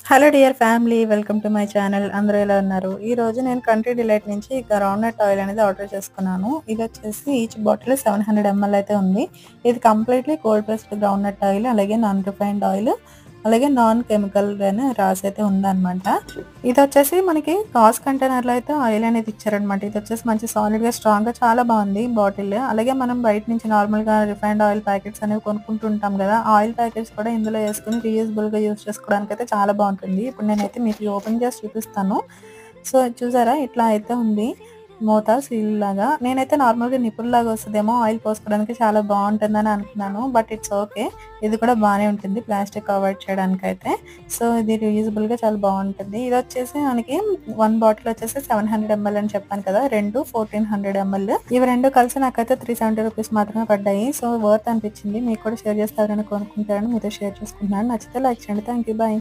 Hello dear family, welcome to my channel. అందరూ ఎలా ఉన్నారు? ఈ రోజు నేను కంట్రీ డిలైట్ నుంచి గ్రౌండ్ నట్ ఆయిల్ అనేది ఆర్డర్ చేసుకున్నాను. ఇది వచ్చేసి ఈచ్ బాటిల్ 700 ml అయితే ఉంది. ఇది completely cold pressed groundnut oil, అలాగే నాన్ రిఫైన్డ్ ఆయిల్, అలాగే నాన్ కెమికల్ అని రాసైతే ఉందన్నమాట. ఇది వచ్చేసి మనకి గాజు కంటైనర్లో అయితే ఆయిల్ అనేది ఇచ్చారనమాట. ఇది వచ్చేసి మంచి సాలిడ్గా స్ట్రాంగ్గా చాలా బాగుంది బాటిల్. అలాగే మనం బయట నుంచి నార్మల్గా రిఫైన్డ్ ఆయిల్ ప్యాకెట్స్ అనేవి కొనుక్కుంటుంటాం కదా, ఆయిల్ ప్యాకెట్స్ కూడా ఇందులో వేసుకుని రీయూజబుల్గా యూజ్ చేసుకోవడానికి అయితే చాలా బాగుంటుంది. ఇప్పుడు నేనైతే మీకు ఓపెన్ చేసి చూపిస్తాను. సో చూసారా, ఇట్లా అయితే ఉంది మూత సీల్ లాగా. నేనైతే నార్మల్గా నిపుల్ లాగా వస్తుందేమో ఆయిల్ పోసుకోవడానికి, చాలా బాగుంటుందని అనుకున్నాను. బట్ ఇట్స్ ఓకే, ఇది కూడా బాగానే ఉంటుంది ప్లాస్టిక్ అవాయిడ్ చేయడానికి అయితే. సో ఇది రీయూజబుల్గా చాలా బాగుంటుంది. ఇది వచ్చేసి మనకి 1 బాటిల్ వచ్చేసి 700 ml అని చెప్పాను కదా, 2 1400 ml. ఇవి రెండు కలిసి నాకైతే 370 రూపీస్ మాత్రమే పడ్డాయి. సో వర్త్ అనిపించింది. మీకు కూడా షేర్ చేస్తారని కొనుక్కుంటారని మీతో షేర్ చేసుకుంటున్నాను. నచ్చితే లైక్ చేయండి. Thank you, bye.